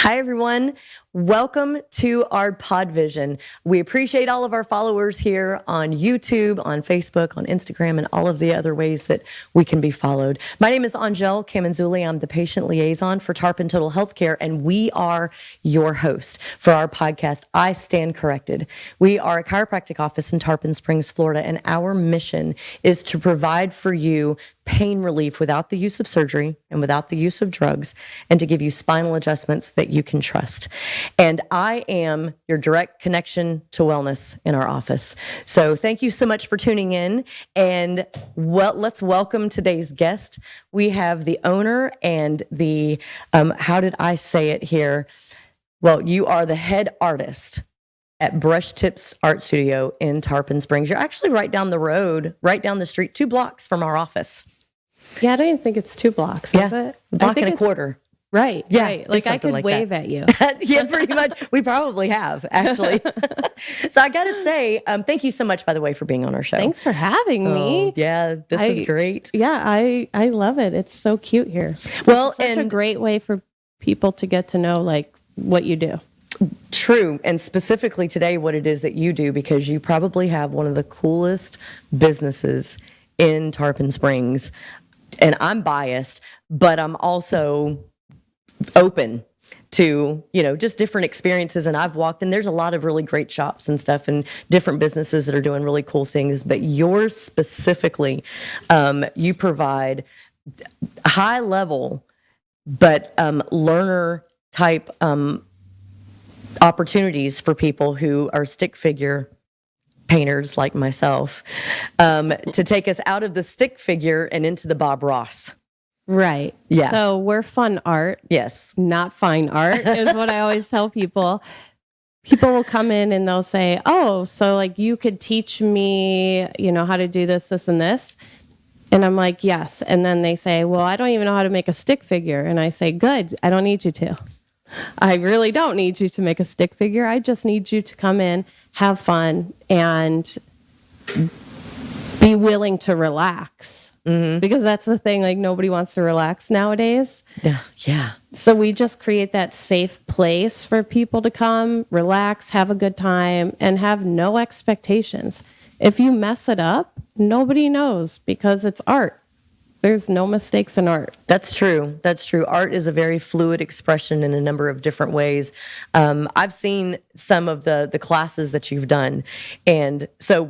Hi, everyone. Welcome to our Pod Vision. We appreciate all of our followers here on YouTube, on Facebook, on Instagram, and all of the other ways that we can be followed. My name is Angel Kamanzuli. I'm the patient liaison for Tarpon Total Healthcare, and we are your host for our podcast, I Stand Corrected. We are a chiropractic office in Tarpon Springs, Florida, and our mission is to provide for you pain relief without the use of surgery and without the use of drugs, and to give you spinal adjustments that you can trust. And I am your direct connection to wellness in our office. So thank you so much for tuning in. And let's welcome today's guest. We have the owner and the, how did I say it here? Well, you are the head artist at Brush Tips Art Studio in Tarpon Springs. You're actually right down the road, right down the street, 2 blocks from our office. Yeah, I don't even think it's 2 blocks, is it? A block and a quarter. Right, yeah, right. Like I could like wave that. at you. Yeah, pretty much. We probably have, actually. So I got to say, thank you so much, by the way, for being on our show. Thanks for having me. Yeah, this is great. Yeah, I love it. It's so cute here. Well, it's such a great way for people to get to know like what you do. True. And specifically today, what it is that you do, because you probably have one of the coolest businesses in Tarpon Springs. And I'm biased, but I'm also open to, just different experiences. And I've walked in, there's a lot of really great shops and stuff and different businesses that are doing really cool things. But yours specifically, you provide high level, but learner type opportunities for people who are stick figure painters like myself, to take us out of the stick figure and into the Bob Ross. Right. Yeah. So we're fun art. Yes. Not fine art is what I always tell people. People will come in and they'll say, oh, so like you could teach me, how to do this, this, and this. And I'm like, yes. And then they say, well, I don't even know how to make a stick figure. And I say, good. I don't need you to. I really don't need you to make a stick figure. I just need you to come in, have fun, and be willing to relax. Mm-hmm. Because that's the thing, like nobody wants to relax nowadays. Yeah. So we just create that safe place for people to come, relax, have a good time, and have no expectations. If you mess it up, nobody knows because it's art. There's no mistakes in art. That's true. That's true. Art is a very fluid expression in a number of different ways. I've seen some of the classes that you've done. And so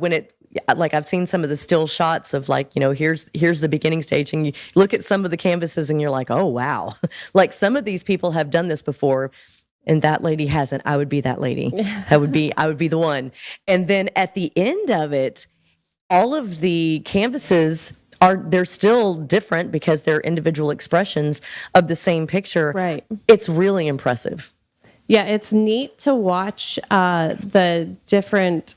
I've seen some of the still shots of here's the beginning stage, and you look at some of the canvases and you're like, oh, wow. Like some of these people have done this before. And that lady hasn't. I would be that lady. I would be the one. And then at the end of it, all of the canvases they're still different because they're individual expressions of the same picture. Right. It's really impressive. Yeah, it's neat to watch the different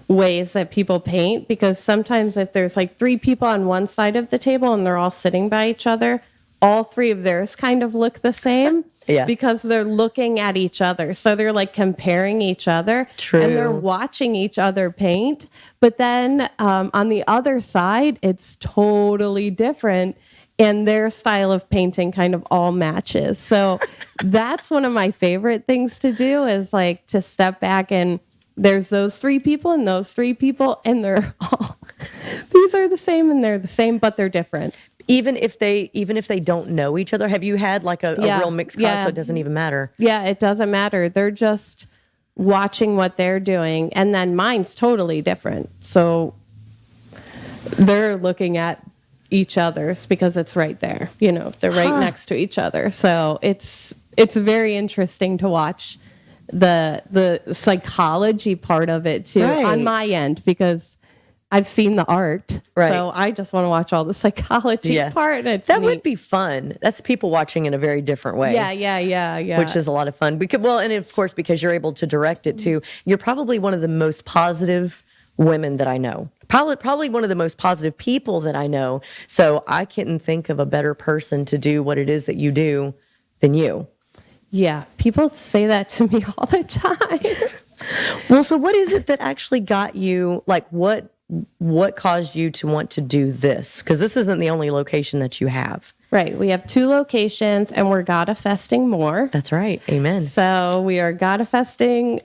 ways that people paint, because sometimes if there's like 3 people on one side of the table and they're all sitting by each other, all 3 of theirs kind of look the same. Yeah. Because they're looking at each other. So they're like comparing each other. True. And they're watching each other paint. But then on the other side, it's totally different. And their style of painting kind of all matches. So that's one of my favorite things to do, is like to step back and there's those 3 people and those 3 people. And they're all, these are the same and they're the same, but they're different. Even if they don't know each other, have you had like a real mixed crowd, so it doesn't even matter? Yeah, it doesn't matter. They're just watching what they're doing, and then mine's totally different. So they're looking at each other's because it's right there. They're right next to each other. So it's very interesting to watch the psychology part of it too, on my end, because I've seen the art, right. So I just want to watch all the psychology part. That would be fun. That's people watching in a very different way. Yeah. Which is a lot of fun. And of course, because you're able to direct it too, you're probably one of the most positive women that I know. Probably one of the most positive people that I know. So I couldn't think of a better person to do what it is that you do than you. Yeah, people say that to me all the time. Well, so what is it that actually got you, like what what caused you to want to do this? Because this isn't the only location that you have. Right. We have 2 locations, and we're Godifesting more. That's right. Amen. So we are Godifesting.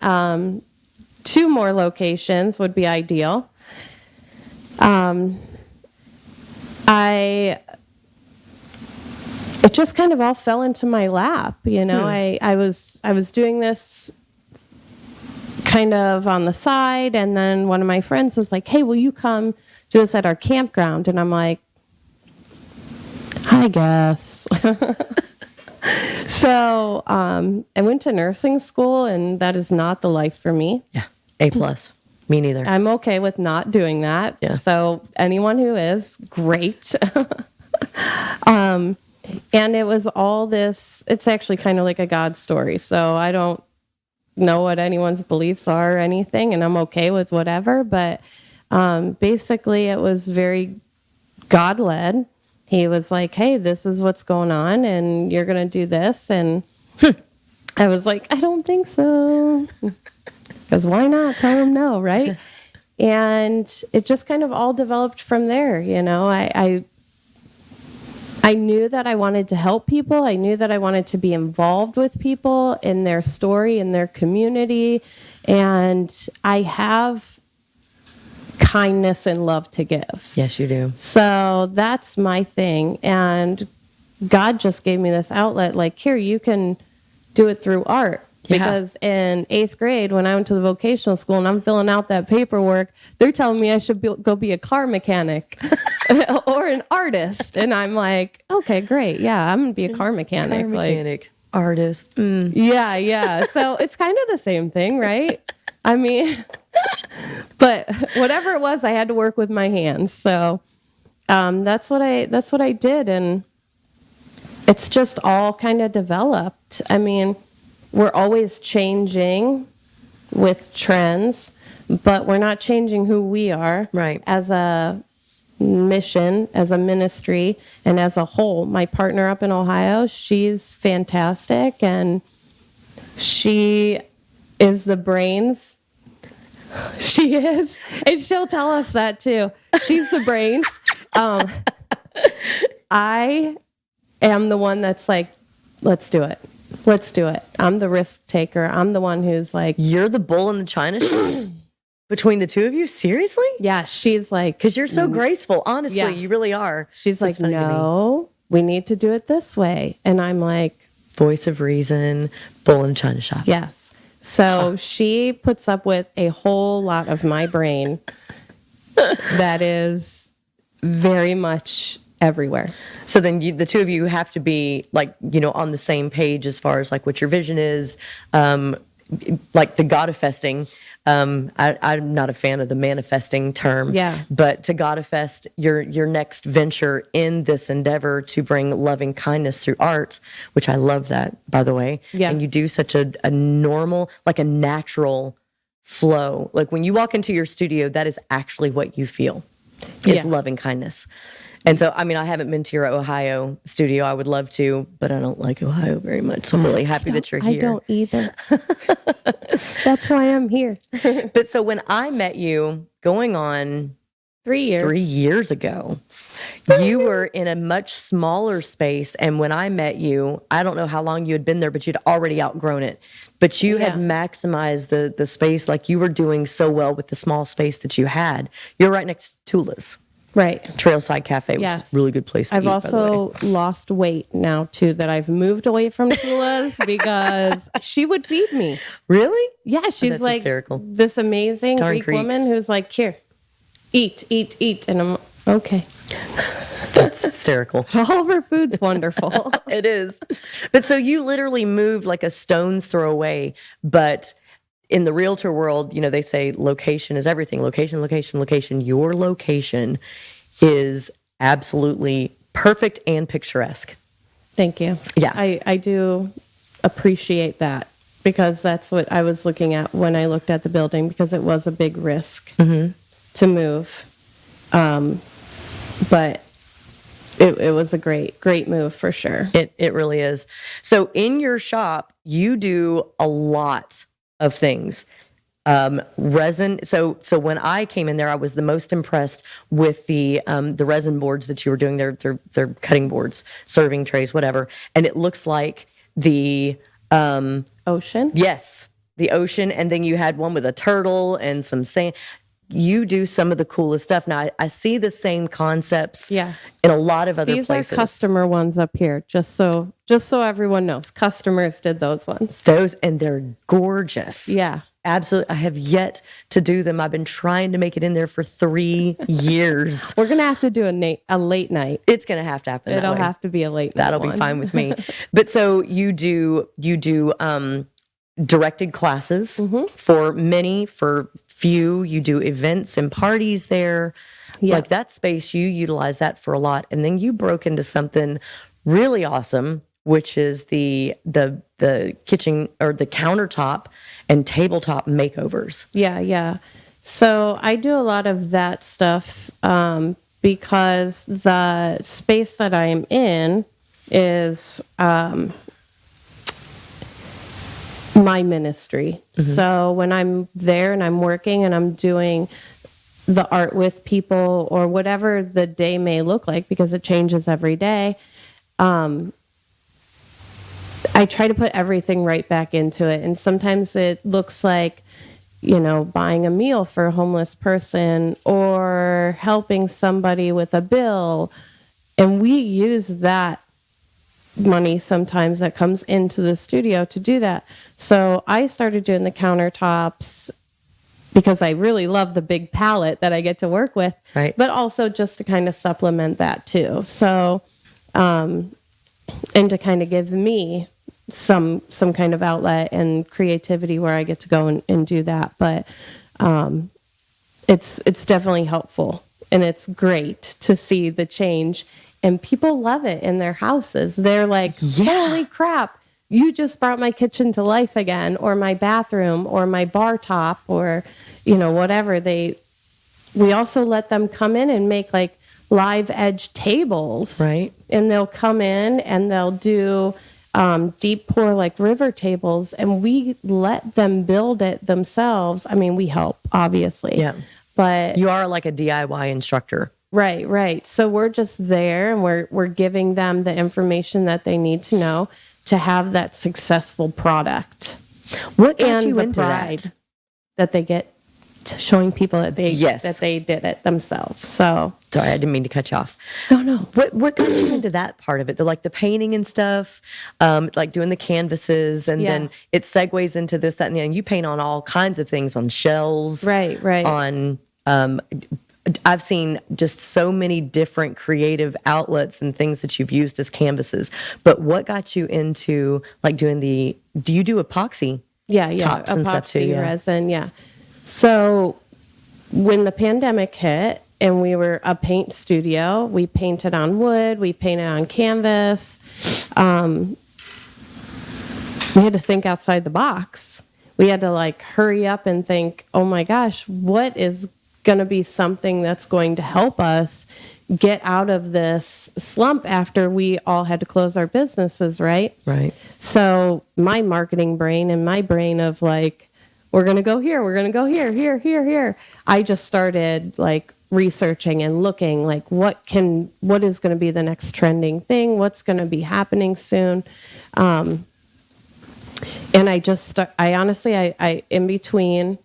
2 more locations would be ideal. It just kind of all fell into my lap, you know. I was doing this kind of on the side, and then one of my friends was like, "Hey, will you come do this at our campground?" And I'm like, I guess. So I went to nursing school, and that is not the life for me. Yeah. A+. Me neither. I'm okay with not doing that. Yeah. So anyone who is, great. And it was all this, it's actually kind of like a God story. So I don't know what anyone's beliefs are or anything, and I'm okay with whatever. But basically, it was very God-led. He was like, "Hey, this is what's going on, and you're going to do this." And I was like, "I don't think so." Because why not tell him no, right? And it just kind of all developed from there. You know, I knew that I wanted to help people. I knew that I wanted to be involved with people in their story, in their community. And I have kindness and love to give. Yes, you do. So that's my thing. And God just gave me this outlet like, here, you can do it through art. Yeah. Because in 8th grade, when I went to the vocational school and I'm filling out that paperwork, they're telling me I should go be a car mechanic or an artist. And I'm like, okay, great. Yeah, I'm going to be a car mechanic. Artist. Yeah, yeah. So it's kind of the same thing, right? I mean, but whatever it was, I had to work with my hands. So that's what I did. And it's just all kind of developed. I mean, we're always changing with trends, but we're not changing who we are. Right. As a mission, as a ministry, and as a whole. My partner up in Ohio, she's fantastic, and she is the brains. She is, and she'll tell us that too. She's the brains. I am the one that's like, let's do it. Let's do it. I'm the risk taker. I'm the one who's like... You're the bull in the china shop? Between the two of you? Seriously? Yeah, she's like... Because you're so graceful. Honestly, Yeah. you really are. She's like, no, we need to do it this way. And I'm like... Voice of reason, bull in china shop. Yes. So she puts up with a whole lot of my brain that is very much everywhere. So then the two of you have to be like, on the same page as far as like what your vision is, like the Godifesting. I'm not a fan of the manifesting term. Yeah. But to Godifest your next venture in this endeavor to bring loving kindness through art, which I love that, by the way. Yeah. And you do such a normal, like a natural flow. Like when you walk into your studio, that is actually what you feel is loving kindness. And so, I mean, I haven't been to your Ohio studio. I would love to, but I don't like Ohio very much. So I'm really happy that you're here. I don't either. That's why I'm here. But so when I met you going on 3 years. 3 years ago, you were in a much smaller space. And when I met you, I don't know how long you had been there, but you'd already outgrown it. But you had maximized the space, like you were doing so well with the small space that you had. You're right next to Tula's. Right. Trailside Cafe, which is a really good place to I've eat, also lost weight now, too, that I've moved away from Tula's because she would feed me. Really? Yeah, she's that's like hysterical. this amazing Darn Greek creeps. woman who's like, here, eat. And I'm okay. That's hysterical. All of her food's wonderful. It is. But so you literally moved like a stone's throw away. But in the realtor world, they say location is everything. Location, location, location. Your location is absolutely perfect and picturesque. Thank you. Yeah. I do appreciate that because that's what I was looking at when I looked at the building because it was a big risk to move. But it was a great move for sure. It really is. So in your shop, you do a lot of things. Resin. So when I came in there, I was the most impressed with the resin boards that you were doing. They're cutting boards, serving trays, whatever. And it looks like the Ocean. yes, the ocean. And then you had one with a turtle and some sand. You do some of the coolest stuff. Now I see the same concepts Yeah. in a lot of other These places. are customer ones up here, just so everyone knows. Customers did those ones. Those, and they're gorgeous. Yeah. Absolutely. I have yet to do them. I've been trying to make it in there for 3 years. We're gonna have to do a late night. It's going to have to happen. It'll that way. have to be a late night. That'll be one. fine with me. But so you do directed classes for many, for few. You do events and parties there. Yeah. Like that space, you utilize that for a lot. And then you broke into something really awesome, which is the kitchen or the countertop and tabletop makeovers. Yeah. So I do a lot of that stuff because the space that I'm in is my ministry. So when I'm there and I'm working and I'm doing the art with people or whatever the day may look like, because it changes every day, I try to put everything right back into it. And sometimes it looks like, buying a meal for a homeless person or helping somebody with a bill. And we use that money sometimes that comes into the studio to do that. So I started doing the countertops because I really love the big palette that I get to work with, right? But also just to kind of supplement that too. So, and to kind of give me some kind of outlet and creativity where I get to go and do that. But it's definitely helpful, and it's great to see the change. And people love it in their houses. They're like, holy crap, you just brought my kitchen to life again, or my bathroom, or my bar top, or, whatever. We also let them come in and make like live edge tables. Right. And they'll come in and they'll do deep pour like river tables, and we let them build it themselves. I mean, we help, obviously. Yeah. But you are like a DIY instructor. Right. So we're just there, and we're giving them the information that they need to know to have that successful product. What got and you the into pride that they get to showing people that they did it themselves. So sorry, I didn't mean to cut you off. No. What got you into that part of it? The painting and stuff, like doing the canvases, and then it segues into this, that, and the other. You paint on all kinds of things, on shells, right. On I've seen just so many different creative outlets and things that you've used as canvases. But what got you into like do you do epoxy? Tops Epoxy and stuff too. Resin, yeah. So when the pandemic hit and we were a paint studio, we painted on wood, we painted on canvas. We had to think outside the box. We had to like hurry up and think, oh my gosh, what is going to be something that's going to help us get out of this slump after we all had to close our businesses, right? Right. So my marketing brain and my brain of like, we're going to go here, we're going to go here. I just started like researching and looking like what is going to be the next trending thing, what's going to be happening soon. And I honestly, in between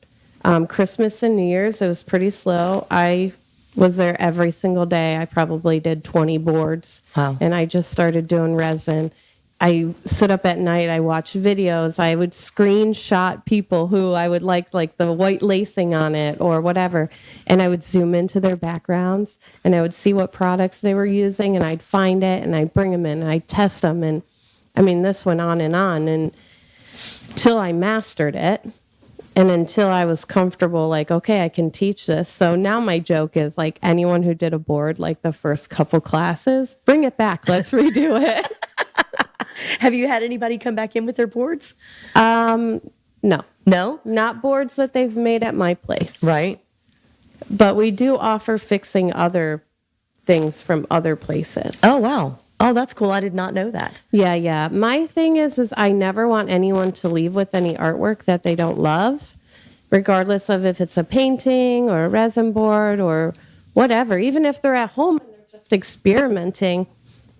Christmas and New Year's, it was pretty slow. I was there every single day. I probably did 20 boards. Wow. And I just started doing resin. I sit up at night, I watch videos, I would screenshot people who I would like the white lacing on it or whatever. And I would zoom into their backgrounds and I would see what products they were using, and I'd find it and I'd bring them in and I'd test them. And I mean, this went on and until I mastered it. And until I was comfortable, like, okay, I can teach this. So now my joke is like anyone who did a board, like the first couple classes, bring it back. Let's redo it. Have you had anybody come back in with their boards? No. No? Not boards that they've made at my place. Right. But we do offer fixing other things from other places. Oh, wow. Oh, that's cool. I did not know that. Yeah. My thing is I never want anyone to leave with any artwork that they don't love. regardless of if it's a painting or a resin board or whatever. Even if they're at home and they're just experimenting,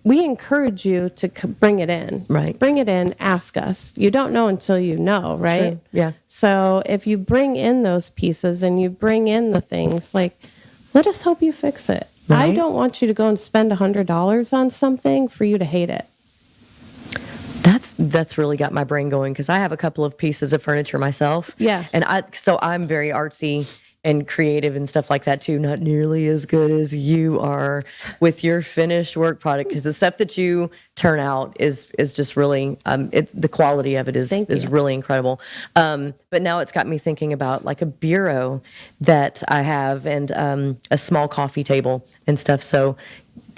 we encourage you to bring it in. Right. Bring it in, ask us. You don't know until you know, right? Sure. Yeah. So if you bring in those pieces and you bring in the things, like, let us help you fix it. Right. I don't want you to go and spend $100 on something for you to hate it. That's really got my brain going, because I have a couple of pieces of furniture myself. Yeah. And so I'm very artsy and creative and stuff like that too. Not nearly as good as you are with your finished work product, because the stuff that you turn out is just really the quality of it is really incredible. But now it's got me thinking about like a bureau that I have, and a small coffee table and stuff. So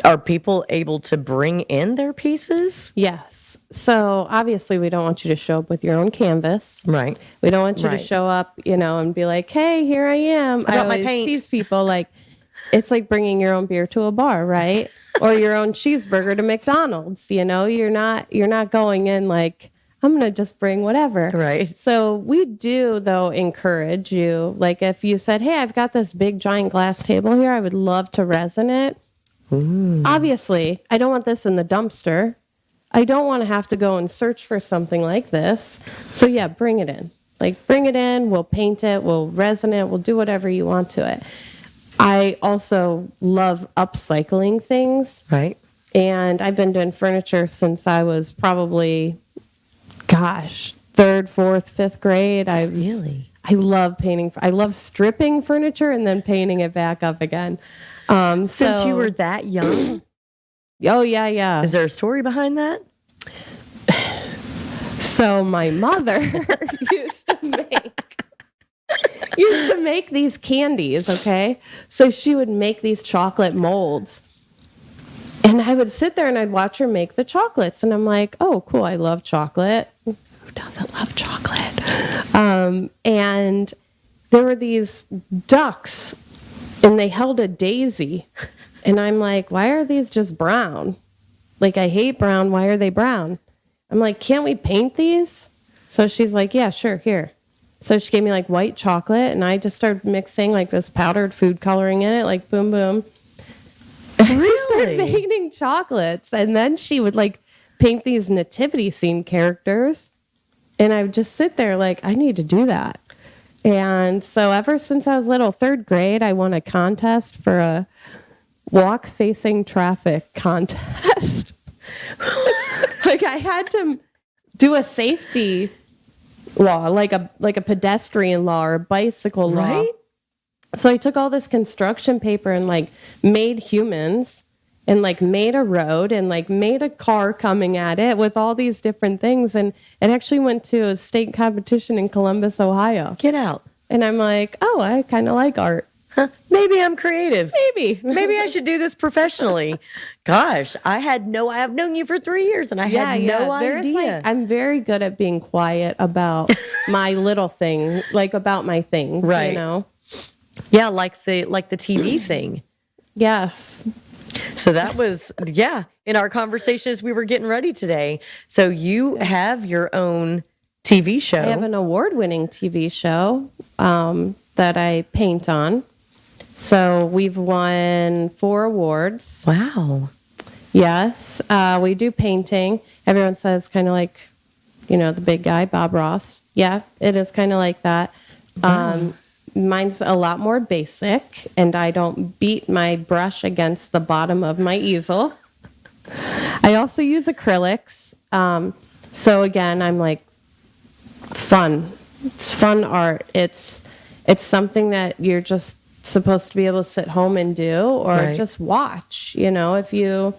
are people able to bring in their pieces? Yes. So obviously we don't want you to show up with your own canvas. Right. We don't want you to show up, and be like, hey, here I am. I got my paint. Tease people like, it's like bringing your own beer to a bar, right? Or your own cheeseburger to McDonald's. You're not going in like, I'm going to just bring whatever. Right. So we do, though, encourage you. Like if you said, hey, I've got this big giant glass table here, I would love to resin it. Ooh. Obviously, I don't want this in the dumpster. I don't want to have to go and search for something like this. So yeah, bring it in. Like bring it in, we'll paint it, we'll resin it, we'll do whatever you want to it. I also love upcycling things. Right. And I've been doing furniture since I was probably, third, fourth, fifth grade. Really? I love painting. I love stripping furniture and then painting it back up again. Since you were that young? Oh, yeah. Is there a story behind that? So my mother used to make these candies, okay? So she would make these chocolate molds. And I would sit there and I'd watch her make the chocolates. And I'm like, oh, cool, I love chocolate. Who doesn't love chocolate? And there were these ducks, and they held a daisy. And I'm like, why are these just brown? Like, I hate brown. Why are they brown? I'm like, can't we paint these? So she's like, yeah, sure, here. So she gave me like white chocolate, and I just started mixing like this powdered food coloring in it, like boom, boom. Really? I started painting chocolates. And then she would like paint these nativity scene characters. And I would just sit there like, I need to do that. And so ever since I was little, third grade, I won a contest for a walk facing traffic contest. Like I had to do a safety law, like a pedestrian law or a bicycle law. Right? So I took all this construction paper and like made humans and like made a road and like made a car coming at it with all these different things. And it actually went to a state competition in Columbus, Ohio. Get out. And I'm like, oh, I kind of like art. Huh, maybe I'm creative. Maybe I should do this professionally. Gosh, I have known you for 3 years and I had no idea. I'm very good at being quiet about my little thing, like about my things, right. Yeah, like the TV thing. Yes. So that was, in our conversation as we were getting ready today. So you have your own TV show. I have an award-winning TV show that I paint on. So we've won 4 awards. Wow. Yes. We do painting. Everyone says kind of like, the big guy, Bob Ross. Yeah, it is kind of like that. Wow. Mine's a lot more basic, and I don't beat my brush against the bottom of my easel. I also use acrylics. So again, I'm like, fun. It's fun art. It's something that you're just supposed to be able to sit home and do, or just watch. If you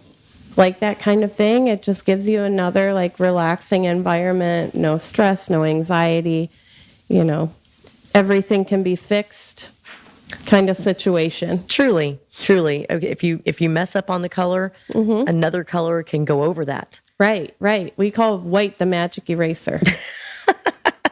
like that kind of thing, it just gives you another like relaxing environment. No stress, no anxiety. Everything can be fixed kind of situation. Truly. Okay, if you mess up on the color, another color can go over that. Right. We call white the magic eraser.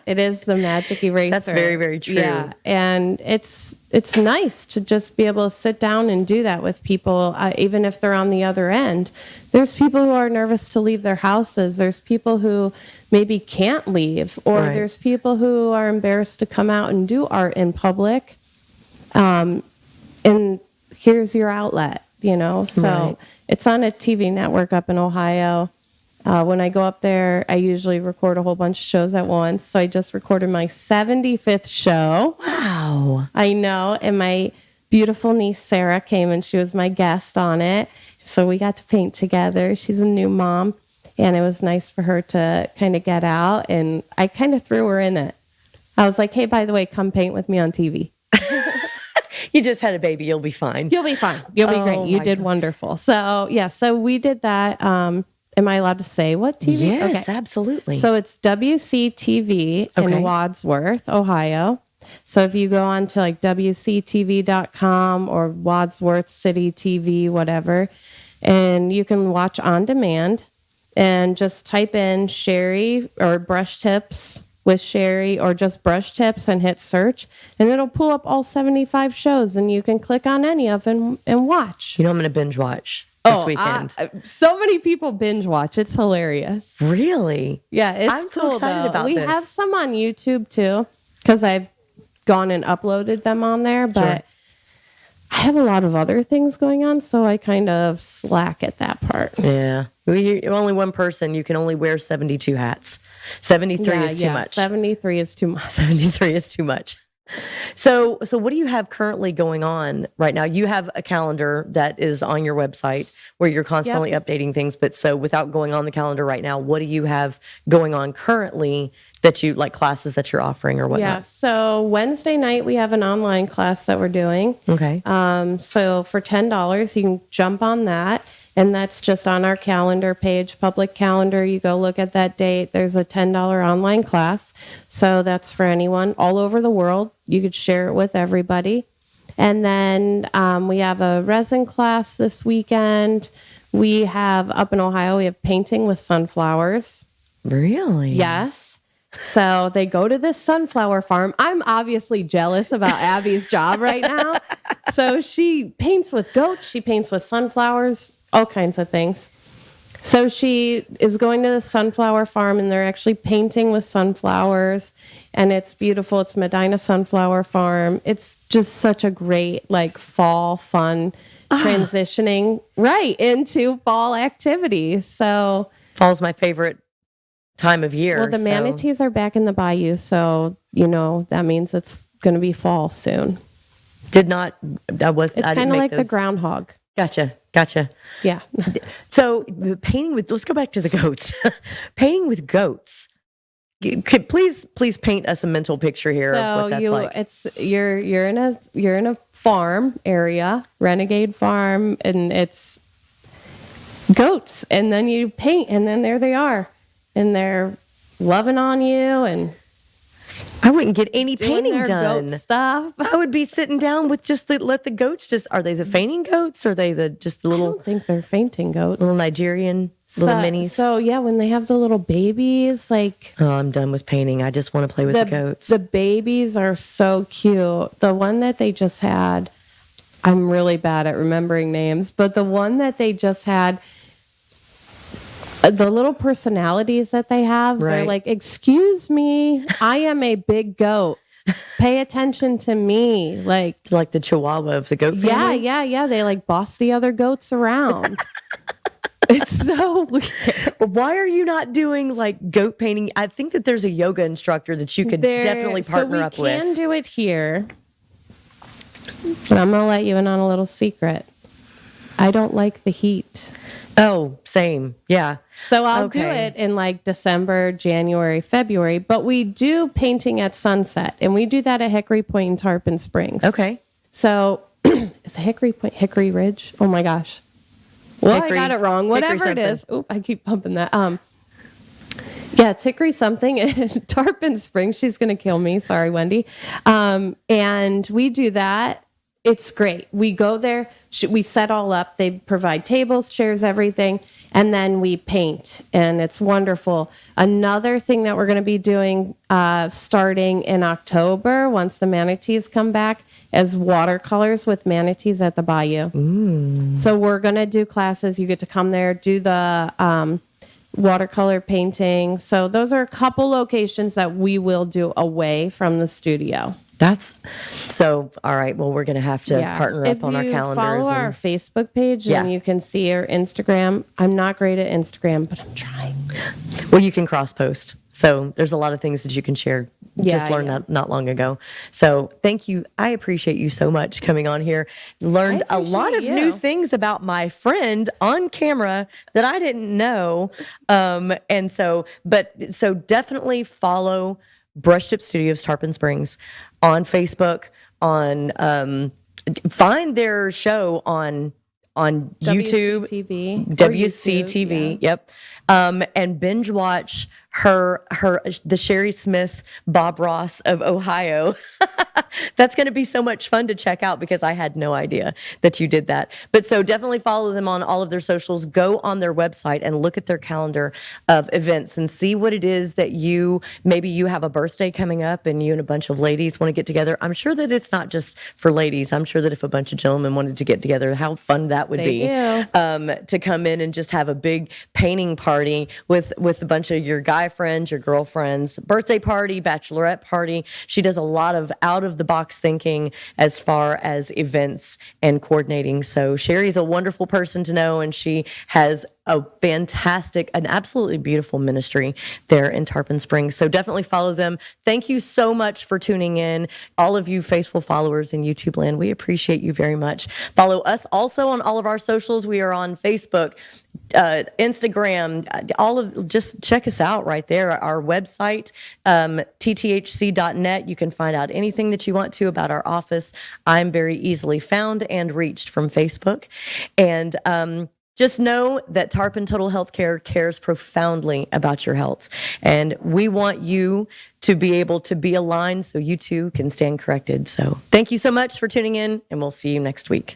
it is the magic eraser. That's very, very true. Yeah, and it's nice to just be able to sit down and do that with people, even if they're on the other end. There's people who are nervous to leave their houses. There's people who maybe can't leave, or there's people who are embarrassed to come out and do art in public. And here's your outlet, So it's on a TV network up in Ohio. When I go up there, I usually record a whole bunch of shows at once. So I just recorded my 75th show. Wow. I know. And my beautiful niece, Sarah, came and she was my guest on it. So we got to paint together. She's a new mom. And it was nice for her to kind of get out. And I kind of threw her in it. I was like, hey, by the way, come paint with me on TV. You just had a baby. You'll be fine. You'll be fine. You'll be great. You did wonderful. So, so we did that. Am I allowed to say what TV? Yes, absolutely. So it's WCTV in Wadsworth, Ohio. So if you go on to like WCTV.com or Wadsworth City TV, whatever, and you can watch on demand and just type in Cheri or brush tips with Cheri or just brush tips and hit search, and it'll pull up all 75 shows, and you can click on any of them and watch. I'm going to binge watch this weekend. So many people binge watch. It's hilarious. Really? Yeah, it's I'm so cool, excited though. about We this. have some on YouTube too, because I've gone and uploaded them on there, but I have a lot of other things going on, so I kind of slack at that part. Yeah. You're only one person. You can only wear 72 hats. 73 is too much. 73 is too much. 73 is too much. So what do you have currently going on right now? You have a calendar that is on your website where you're constantly updating things. But so without going on the calendar right now, what do you have going on currently that you like, classes that you're offering or whatnot? Yeah. So Wednesday night, we have an online class that we're doing. Okay. So for $10, you can jump on that. And that's just on our calendar page, public calendar. You go look at that date. There's a $10 online class. So that's for anyone all over the world. You could share it with everybody. And then we have a resin class this weekend. We have, up in Ohio, we have painting with sunflowers. Really? Yes. So they go to this sunflower farm. I'm obviously jealous about Abby's job right now. So she paints with goats. She paints with sunflowers. All kinds of things. So she is going to the sunflower farm, and they're actually painting with sunflowers, and it's beautiful. It's Medina Sunflower Farm. It's just such a great, like, fall fun transitioning right into fall activities. So fall's my favorite time of year. Well, the manatees are back in the bayou, so that means it's going to be fall soon. It's kind of like the groundhog. Gotcha. Yeah. So painting with, let's go back to the goats. Painting with goats. Please paint us a mental picture here of what that's like. You're in a farm area, renegade farm, and it's goats, and then you paint, and then there they are, and they're loving on you, and I wouldn't get any painting done. Goat stuff. I would be sitting down with let the goats are they the fainting goats? Or are they the little? I don't think they're fainting goats. Little Nigerian little minis. So yeah, when they have the little babies, like. Oh, I'm done with painting. I just want to play with the goats. The babies are so cute. The one that they just had, I'm really bad at remembering names, but the one that they just had. The little personalities that they have, they're like, excuse me, I am a big goat. Pay attention to me. Like, it's like the chihuahua of the goat family? Yeah. They like boss the other goats around. It's so weird. Why are you not doing like goat painting? I think that there's a yoga instructor that you could definitely partner up with. We can do it here. But I'm going to let you in on a little secret. I don't like the heat. Oh, same. Yeah. So I'll do it in like December, January, February, but we do painting at sunset, and we do that at Hickory Point in Tarpon Springs. Okay. So is it Hickory Point, Hickory Ridge? Oh my gosh. Well, I got it wrong. Whatever it is. Oh, I keep bumping that. Yeah, it's Hickory something in Tarpon Springs. She's going to kill me. Sorry, Wendy. And we do that. It's great. We go there, we set all up. They provide tables, chairs, everything, and then we paint, and it's wonderful. Another thing that we're going to be doing starting in October, once the manatees come back, is watercolors with manatees at the bayou. So we're going to do classes. You get to come there, do the watercolor painting. So those are a couple locations that we will do away from the studio. That's so, all right. Well, we're going to have to partner up on our calendars. If you follow our Facebook page, and you can see our Instagram. I'm not great at Instagram, but I'm trying. Well, you can cross post. So there's a lot of things that you can share. Just learned that not long ago. So thank you. I appreciate you so much coming on here. Learned a lot of new things about my friend on camera that I didn't know. And so definitely follow Brush Tip Studios Tarpon Springs on Facebook, find their show on YouTube, WCTV, yep. And binge watch the Cheri Smith Bob Ross of Ohio. That's going to be so much fun to check out because I had no idea that you did that. But so definitely follow them on all of their socials. Go on their website and look at their calendar of events and see what it is that maybe you have a birthday coming up and you and a bunch of ladies want to get together. I'm sure that it's not just for ladies. I'm sure that if a bunch of gentlemen wanted to get together, how fun that would be to come in and just have a big painting party with a bunch of your guy friends, your girlfriends, birthday party, bachelorette party. She does a lot of out of the box thinking as far as events and coordinating. So Cheri's a wonderful person to know, and she has a fantastic, an absolutely beautiful ministry there in Tarpon Springs. So definitely follow them. Thank you so much for tuning in. All of you faithful followers in YouTube land, we appreciate you very much. Follow us also on all of our socials. We are on Facebook, Instagram, just check us out right there. Our website, tthc.net. You can find out anything that you want to about our office. I'm very easily found and reached from Facebook. And just know that Tarpon Total Healthcare cares profoundly about your health. And we want you to be able to be aligned so you too can stand corrected. So thank you so much for tuning in, and we'll see you next week.